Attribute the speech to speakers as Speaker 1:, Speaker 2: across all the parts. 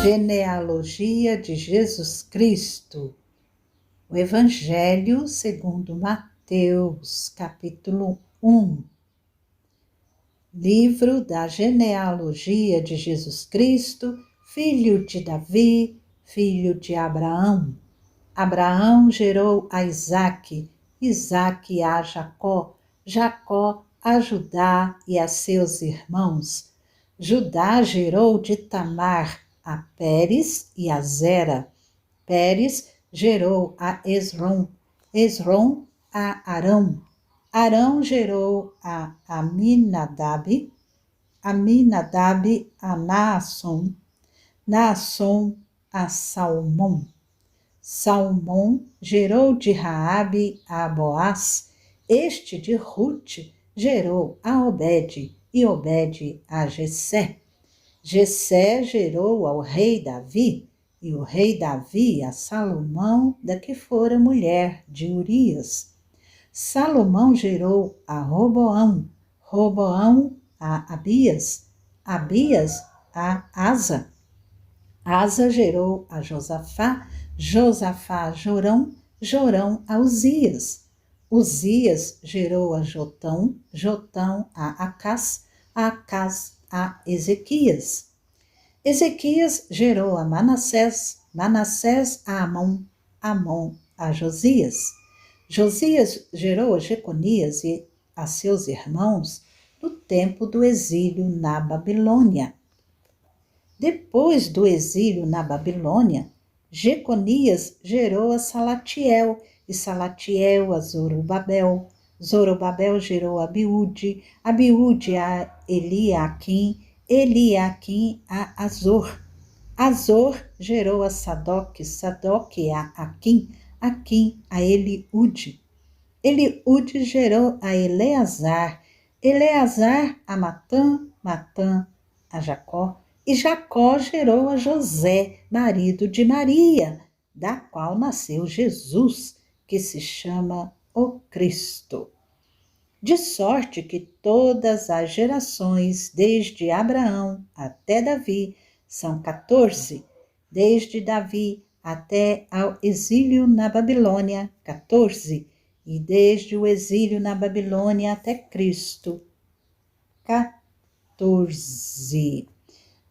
Speaker 1: Genealogia de Jesus Cristo. O Evangelho segundo Mateus, capítulo 1. Livro da genealogia de Jesus Cristo, filho de Davi, filho de Abraão. Abraão gerou a Isaque, Isaque a Jacó, Jacó a Judá e a seus irmãos. Judá gerou de Tamar a Pérez e a Zera. Pérez gerou a Esrom, Esrom a Arão. Arão gerou a Aminadab, Aminadab a Naasson, Naasson a Salmão. Salmão gerou de Raabe a Boaz, este de Rute gerou a Obed, e Obed a Jessé. Jessé gerou ao rei Davi, e o rei Davi a Salomão, da que fora mulher de Urias. Salomão gerou a Roboão, Roboão a Abias, Abias a Asa. Asa gerou a Josafá, Josafá a Jorão, Jorão a Uzias. Uzias gerou a Jotão, Jotão a Acás, Acás a Ezequias. Ezequias gerou a Manassés, Manassés a Amon, Amon a Josias. Josias gerou a Jeconias e a seus irmãos no tempo do exílio na Babilônia. Depois do exílio na Babilônia, Jeconias gerou a Salatiel, e Salatiel a Zorobabel. Zorobabel gerou a Abiúde, Abiúde a Eliaquim, Eliaquim a Azor. Azor gerou a Sadoc, Sadoc a Aquim, Aquim a Eliúde. Eliúde gerou a Eleazar, Eleazar a Matã, Matã a Jacó, e Jacó gerou a José, marido de Maria, da qual nasceu Jesus, que se chama o Cristo. De sorte que todas as gerações, desde Abraão até Davi, são 14, desde Davi até ao exílio na Babilônia, 14, e desde o exílio na Babilônia até Cristo, 14.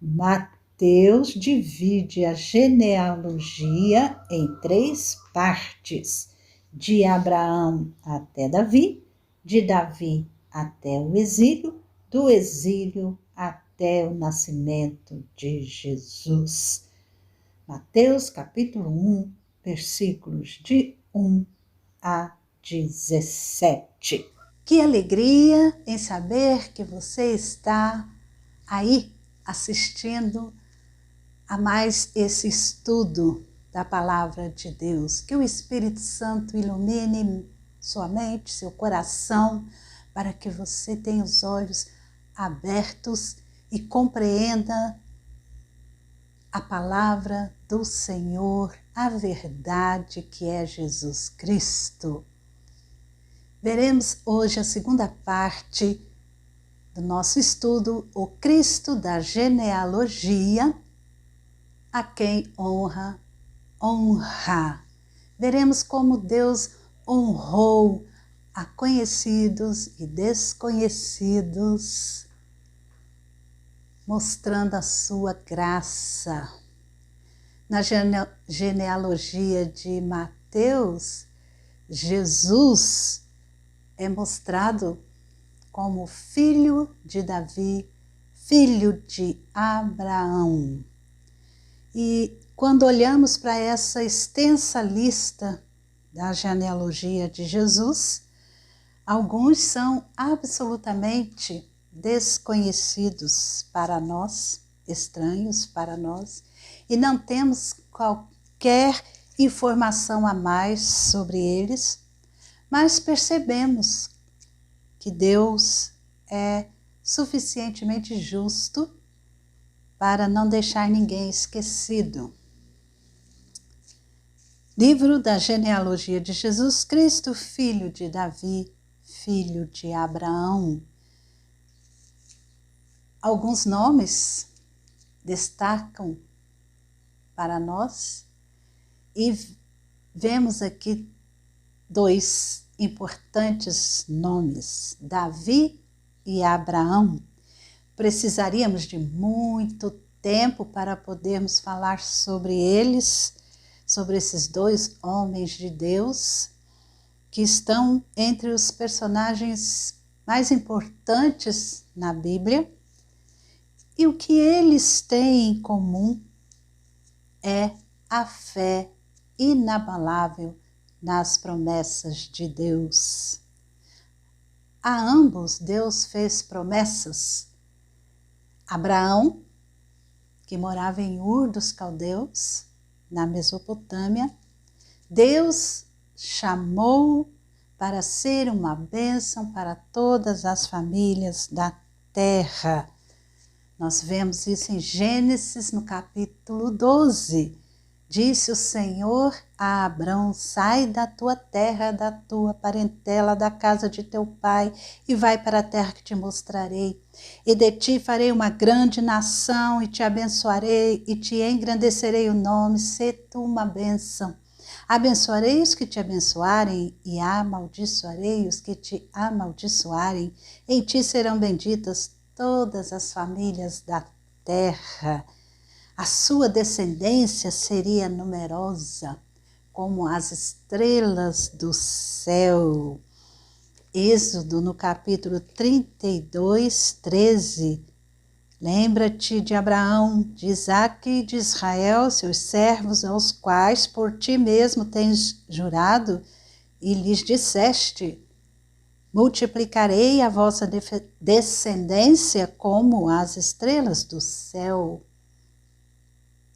Speaker 1: Mateus divide a genealogia em 3 partes, de Abraão até Davi, de Davi até o exílio, do exílio até o nascimento de Jesus. Mateus capítulo 1, versículos de 1 a 17. Que alegria em saber que você está aí assistindo a mais esse estudo da Palavra de Deus. Que o Espírito Santo ilumine sua mente, seu coração, para que você tenha os olhos abertos e compreenda a palavra do Senhor, a verdade que é Jesus Cristo. Veremos hoje a segunda parte do nosso estudo, o Cristo da genealogia, a quem honra. Veremos como Deus honrou a conhecidos e desconhecidos, mostrando a sua graça. Na genealogia de Mateus, Jesus é mostrado como filho de Davi, filho de Abraão. E quando olhamos para essa extensa lista da genealogia de Jesus, alguns são absolutamente desconhecidos para nós, estranhos para nós, e não temos qualquer informação a mais sobre eles, mas percebemos que Deus é suficientemente justo para não deixar ninguém esquecido. Livro da genealogia de Jesus Cristo, filho de Davi, filho de Abraão. Alguns nomes destacam para nós. E vemos aqui dois importantes nomes, Davi e Abraão. Precisaríamos de muito tempo para podermos falar sobre eles, sobre esses dois homens de Deus, que estão entre os personagens mais importantes na Bíblia. E o que eles têm em comum é a fé inabalável nas promessas de Deus. A ambos Deus fez promessas. Abraão, que morava em Ur dos Caldeus, na Mesopotâmia, Deus chamou para ser uma bênção para todas as famílias da terra. Nós vemos isso em Gênesis, no capítulo 12. Disse o Senhor a Abrão: sai da tua terra, da tua parentela, da casa de teu pai, e vai para a terra que te mostrarei. E de ti farei uma grande nação, e te abençoarei, e te engrandecerei o nome, sê tu uma bênção. Abençoarei os que te abençoarem, e amaldiçoarei os que te amaldiçoarem. Em ti serão benditas todas as famílias da terra. A sua descendência seria numerosa, como as estrelas do céu. Êxodo, no capítulo 32, 13. Lembra-te de Abraão, de Isaque e de Israel, seus servos, aos quais por ti mesmo tens jurado, e lhes disseste: multiplicarei a vossa descendência como as estrelas do céu.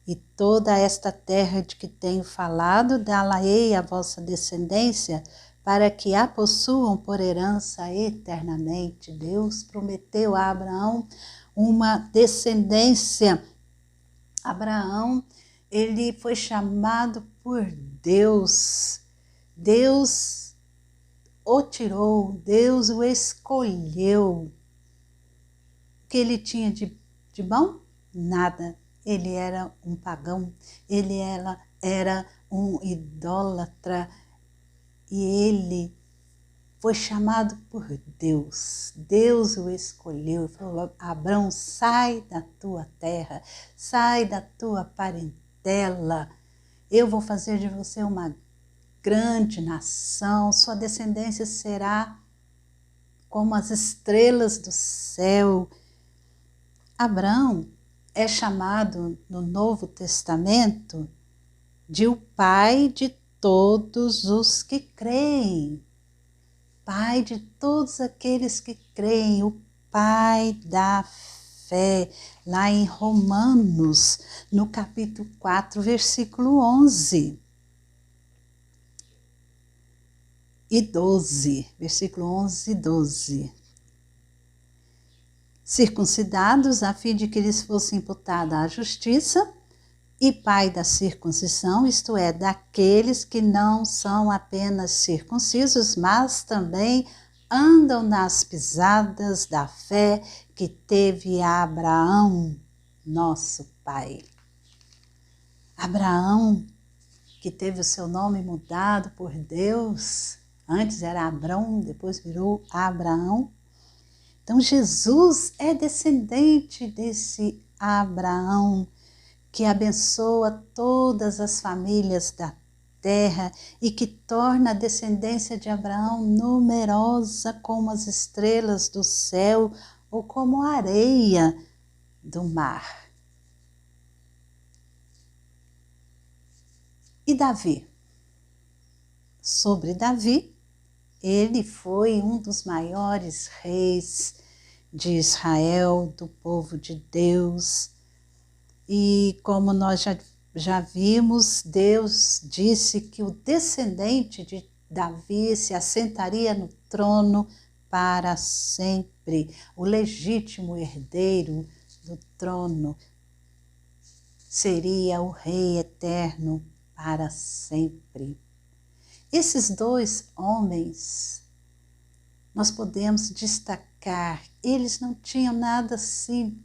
Speaker 1: E toda esta terra de que tenho falado, dá-la-ei a vossa descendência, para que a possuam por herança eternamente. Deus prometeu a Abraão uma descendência. Abraão, ele foi chamado por Deus. Deus o tirou, Deus o escolheu. O que ele tinha de bom? Nada. Ele era um pagão, ele era um idólatra, e ele foi chamado por Deus. Deus o escolheu e falou: Abrão, sai da tua terra, sai da tua parentela, eu vou fazer de você uma grande nação, sua descendência será como as estrelas do céu. Abrão é chamado no Novo Testamento de o pai de todos os que creem. Pai de todos aqueles que creem, o pai da fé. Lá em Romanos, no capítulo 4, versículo 11 e 12. Versículo 11 e 12. Circuncidados, a fim de que lhes fosse imputada a justiça, e pai da circuncisão, isto é, daqueles que não são apenas circuncisos, mas também andam nas pisadas da fé que teve Abraão, nosso pai. Abraão, que teve o seu nome mudado por Deus, antes era Abrão, depois virou Abraão. Então Jesus é descendente desse Abraão, que abençoa todas as famílias da terra e que torna a descendência de Abraão numerosa como as estrelas do céu ou como a areia do mar. E Davi? Sobre Davi, ele foi um dos maiores reis de Israel, do povo de Deus. E como nós já vimos, Deus disse que o descendente de Davi se assentaria no trono para sempre. O legítimo herdeiro do trono seria o rei eterno para sempre. Esses dois homens, nós podemos destacar, eles não tinham nada assim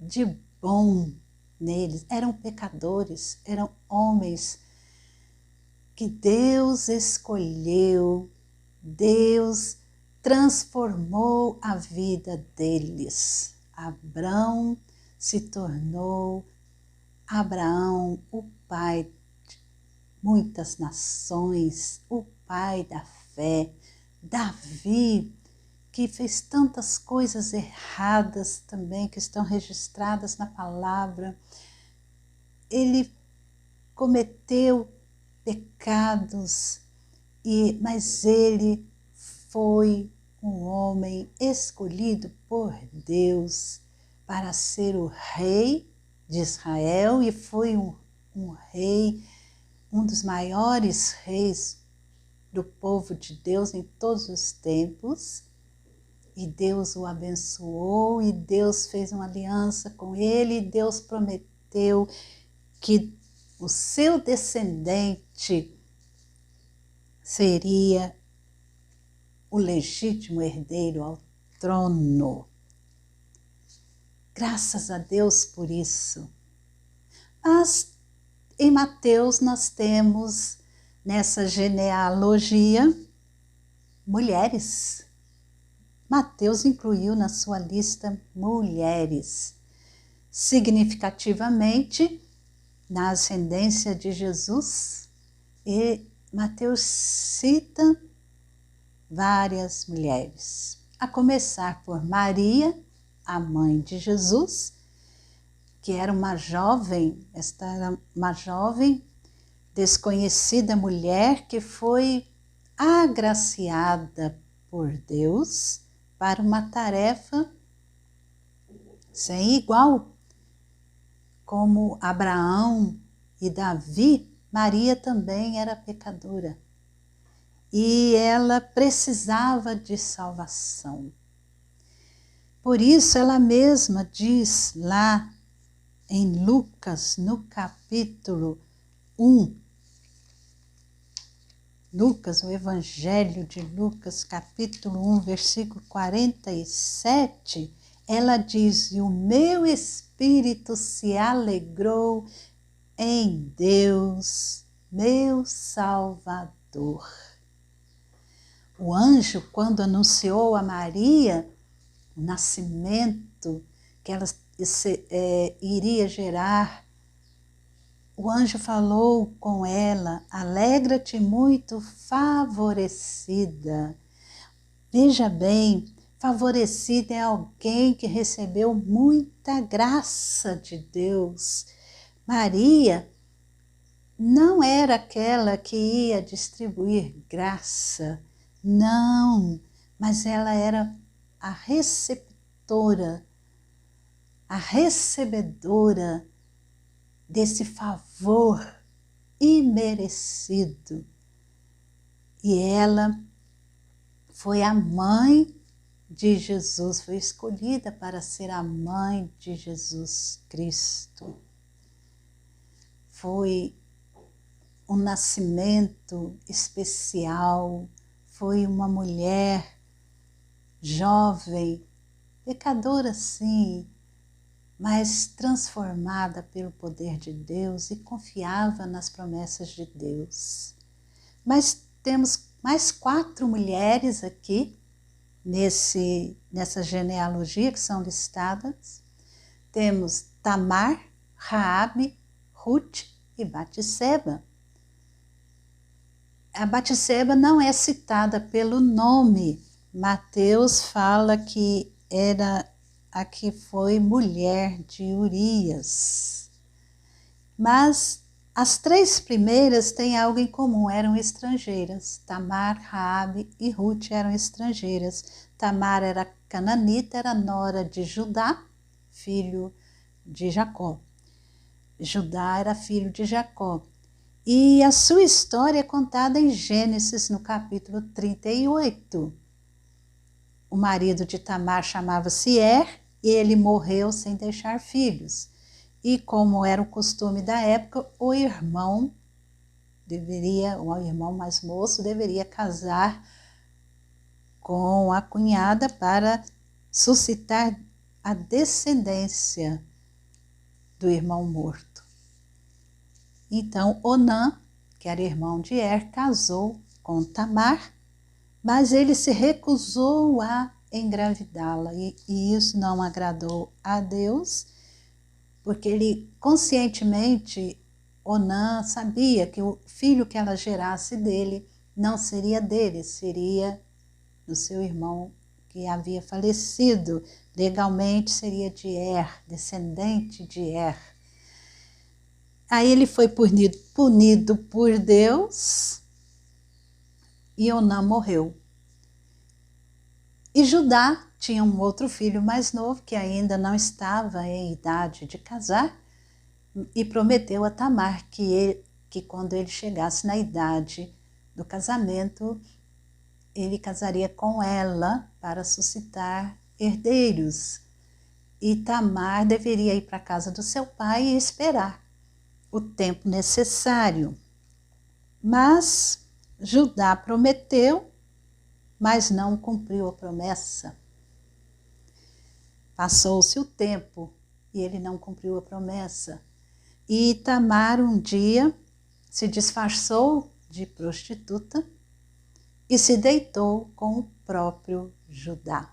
Speaker 1: de bom. neles. Eram pecadores, eram homens que Deus escolheu, Deus transformou a vida deles. Abrão se tornou Abraão, o pai de muitas nações, o pai da fé. Davi, que fez tantas coisas erradas também, que estão registradas na palavra. Ele cometeu pecados, mas ele foi um homem escolhido por Deus para ser o rei de Israel, e foi um rei, um dos maiores reis do povo de Deus em todos os tempos. E Deus o abençoou, e Deus fez uma aliança com ele, e Deus prometeu que o seu descendente seria o legítimo herdeiro ao trono. Graças a Deus por isso. Mas em Mateus nós temos nessa genealogia mulheres. Mateus incluiu na sua lista mulheres. Significativamente, na ascendência de Jesus, e Mateus cita várias mulheres, a começar por Maria, a mãe de Jesus, que era uma jovem, esta era uma jovem desconhecida mulher que foi agraciada por Deus para uma tarefa sem igual. Como Abraão e Davi, Maria também era pecadora. E ela precisava de salvação. Por isso ela mesma diz lá em Lucas, no capítulo 1, Lucas, o Evangelho de Lucas, capítulo 1, versículo 47, ela diz: "E o meu espírito se alegrou em Deus, meu Salvador." O anjo, quando anunciou a Maria o nascimento, que ela iria gerar, o anjo falou com ela: "Alegra-te muito, favorecida." Veja bem, favorecida é alguém que recebeu muita graça de Deus. Maria não era aquela que ia distribuir graça, não, mas ela era a receptora, a recebedora desse favor imerecido. E ela foi a mãe de Jesus, foi escolhida para ser a mãe de Jesus Cristo. Foi um nascimento especial, foi uma mulher jovem, pecadora sim, mas transformada pelo poder de Deus e confiava nas promessas de Deus. Mas temos mais 4 mulheres aqui nessa genealogia que são listadas. Temos Tamar, Raabe, Ruth e Batseba. A Batseba não é citada pelo nome. Mateus fala que era a que foi mulher de Urias. Mas as 3 primeiras têm algo em comum, eram estrangeiras. Tamar, Raabe e Ruth eram estrangeiras. Tamar era cananita, era nora de Judá, filho de Jacó. Judá era filho de Jacó. E a sua história é contada em Gênesis, no capítulo 38. O marido de Tamar chamava-se Er, e ele morreu sem deixar filhos. E como era o costume da época, o irmão mais moço deveria casar com a cunhada para suscitar a descendência do irmão morto. Então, Onã, que era irmão de casou com Tamar, mas ele se recusou a engravidá-la, e isso não agradou a Deus, porque ele conscientemente, Onã sabia que o filho que ela gerasse dele não seria dele, seria do seu irmão que havia falecido. Legalmente seria de descendente de Aí ele foi punido por Deus e Onã morreu. E Judá tinha um outro filho mais novo que ainda não estava em idade de casar e prometeu a Tamar que quando ele chegasse na idade do casamento, ele casaria com ela para suscitar herdeiros. E Tamar deveria ir para a casa do seu pai e esperar o tempo necessário. Mas Judá prometeu, mas não cumpriu a promessa. Passou-se o tempo e ele não cumpriu a promessa. E Tamar um dia se disfarçou de prostituta e se deitou com o próprio Judá,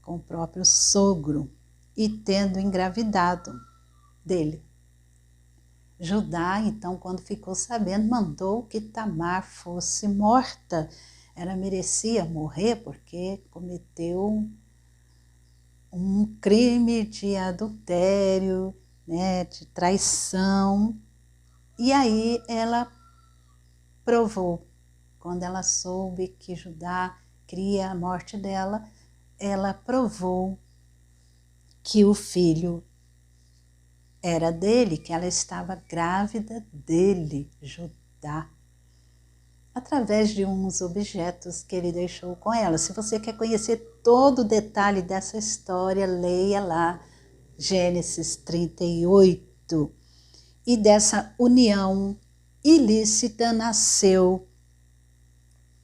Speaker 1: com o próprio sogro, e tendo engravidado dele. Judá, então, quando ficou sabendo, mandou que Tamar fosse morta. Ela merecia morrer porque cometeu um crime de adultério, né, de traição. E aí ela provou. Quando ela soube que Judá queria a morte dela, ela provou que o filho era dele, que ela estava grávida dele, Judá, através de uns objetos que ele deixou com ela. Se você quer conhecer todo o detalhe dessa história, leia lá Gênesis 38. E dessa união ilícita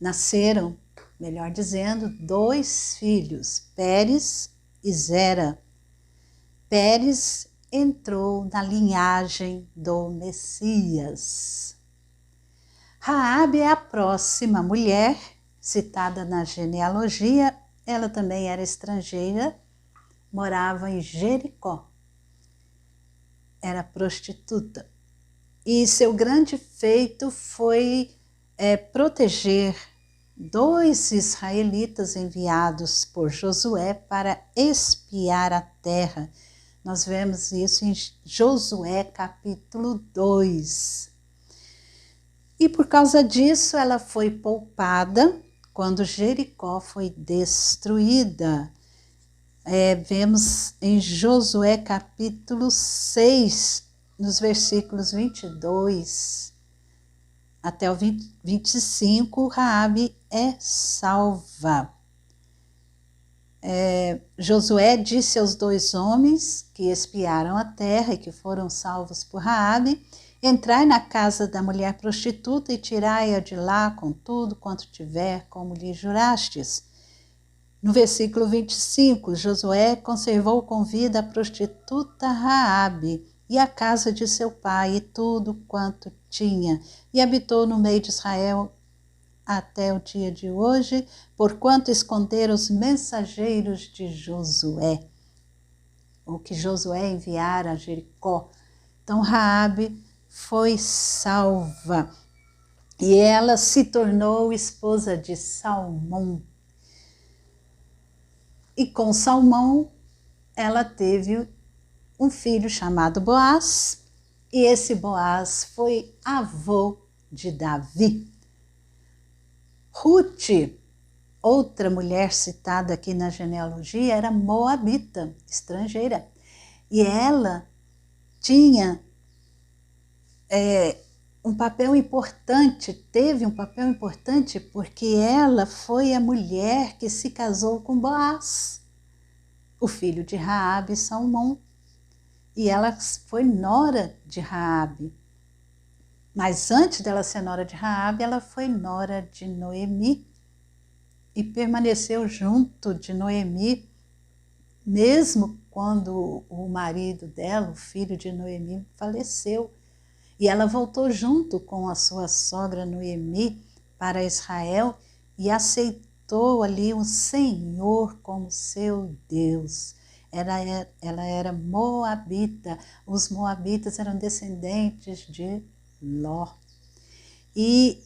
Speaker 1: nasceram, melhor dizendo, 2 filhos, Pérez e Zera. Pérez entrou na linhagem do Messias. Raabe é a próxima mulher citada na genealogia. Ela também era estrangeira, morava em Jericó. Era prostituta. E seu grande feito foi proteger 2 israelitas enviados por Josué para espiar a terra. Nós vemos isso em Josué capítulo 2. E por causa disso ela foi poupada quando Jericó foi destruída. Vemos em Josué capítulo 6, nos versículos 22 até o 25, Raabe é salva. Josué disse aos 2 homens que espiaram a terra e que foram salvos por Raabe: entrai na casa da mulher prostituta e tirai-a de lá com tudo quanto tiver, como lhe jurastes. No versículo 25, Josué conservou com vida a prostituta Raabe e a casa de seu pai e tudo quanto tinha, e habitou no meio de Israel até o dia de hoje, porquanto esconderam os mensageiros de Josué, ou que Josué enviara a Jericó. Então Raabe foi salva e ela se tornou esposa de Salmão. E com Salmão ela teve um filho chamado Boaz, e esse Boaz foi avô de Davi. Ruth, outra mulher citada aqui na genealogia, era moabita, estrangeira. E ela tinha um papel importante, teve um papel importante porque ela foi a mulher que se casou com Boaz, o filho de Raabe e Salmão. E ela foi nora de Raabe. Mas antes dela ser nora de Raabe, ela foi nora de Noemi e permaneceu junto de Noemi, mesmo quando o marido dela, o filho de Noemi, faleceu. E ela voltou junto com a sua sogra Noemi para Israel e aceitou ali o Senhor como seu Deus. Ela era moabita, os moabitas eram descendentes de Ló. E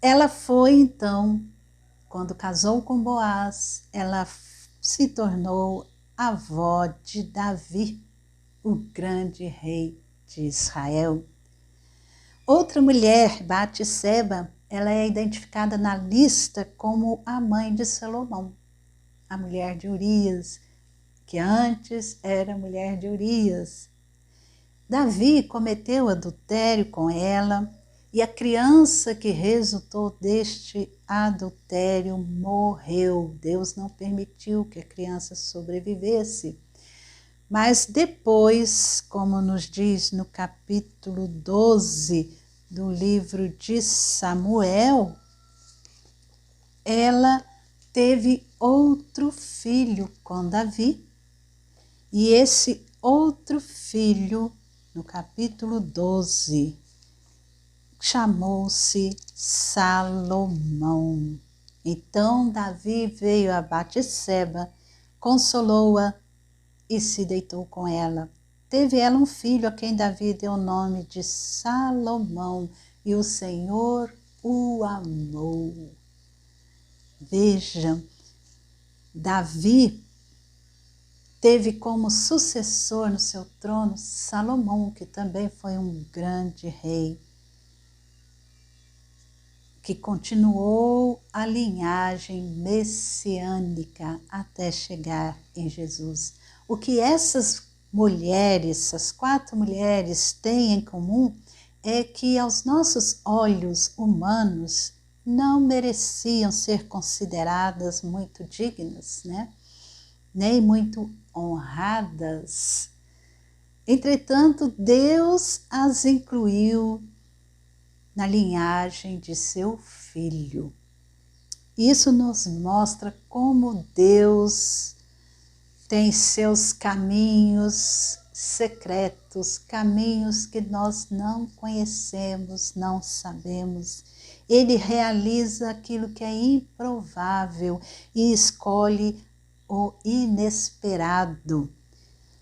Speaker 1: ela foi então, quando casou com Boaz, ela se tornou avó de Davi, o grande rei de Israel. Outra mulher, Batseba, ela é identificada na lista como a mãe de Salomão, a mulher de Urias, que antes era mulher de Urias. Davi cometeu adultério com ela e a criança que resultou deste adultério morreu. Deus não permitiu que a criança sobrevivesse. Mas depois, como nos diz no capítulo 12 do livro de Samuel, ela teve outro filho com Davi, e esse outro filho, no capítulo 12, chamou-se Salomão. Então Davi veio a Batseba, consolou-a e se deitou com ela. Teve ela um filho a quem Davi deu o nome de Salomão, e o Senhor o amou. Vejam, Davi teve como sucessor no seu trono Salomão, que também foi um grande rei, que continuou a linhagem messiânica até chegar em Jesus. O que essas mulheres, essas 4 mulheres, têm em comum é que aos nossos olhos humanos não mereciam ser consideradas muito dignas, né? Nem muito honradas. Entretanto, Deus as incluiu na linhagem de seu filho. Isso nos mostra como Deus tem seus caminhos secretos, caminhos que nós não conhecemos, não sabemos. Ele realiza aquilo que é improvável e escolhe o inesperado.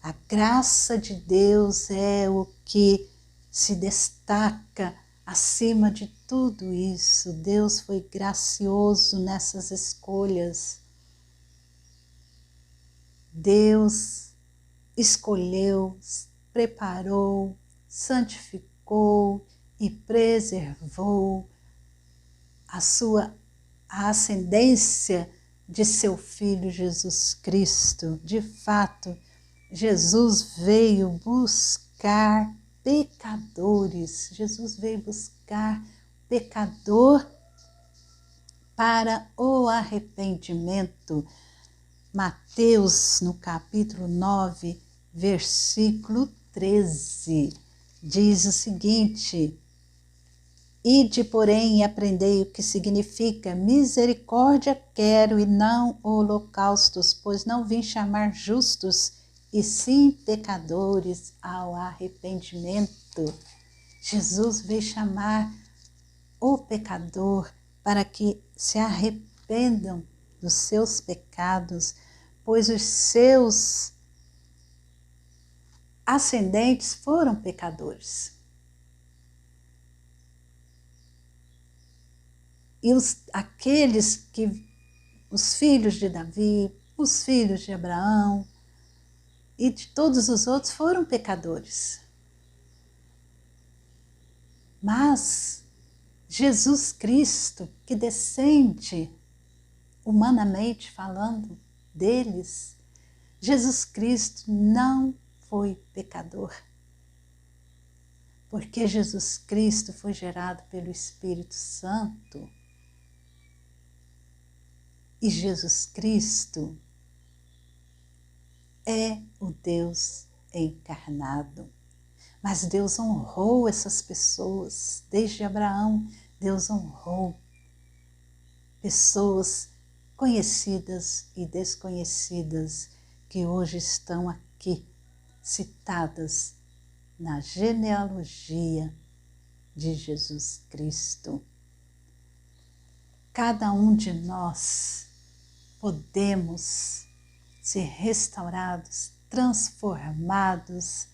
Speaker 1: A graça de Deus é o que se destaca acima de tudo isso. Deus foi gracioso nessas escolhas. Deus escolheu, preparou, santificou e preservou a ascendência de seu Filho Jesus Cristo. De fato, Jesus veio buscar pecadores. Jesus veio buscar pecador para o arrependimento. Mateus, no capítulo 9, versículo 13, diz o seguinte: Ide, porém, e aprendei o que significa misericórdia quero e não holocaustos, pois não vim chamar justos, e sim pecadores ao arrependimento. Jesus veio chamar o pecador para que se arrependam dos seus pecados, pois os seus ascendentes foram pecadores. E os filhos de Davi, os filhos de Abraão e de todos os outros foram pecadores. Mas Jesus Cristo, que descende, humanamente falando, deles, Jesus Cristo não foi pecador, porque Jesus Cristo foi gerado pelo Espírito Santo. E Jesus Cristo é o Deus encarnado. Mas Deus honrou essas pessoas. Desde Abraão, Deus honrou pessoas conhecidas e desconhecidas que hoje estão aqui, citadas na genealogia de Jesus Cristo. Cada um de nós podemos ser restaurados, transformados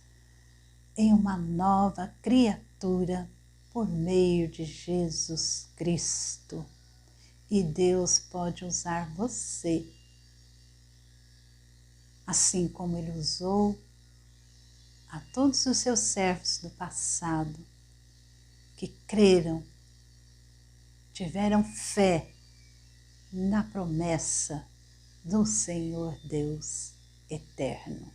Speaker 1: em uma nova criatura por meio de Jesus Cristo. E Deus pode usar você, assim como Ele usou a todos os seus servos do passado, que creram, tiveram fé na promessa do Senhor Deus eterno.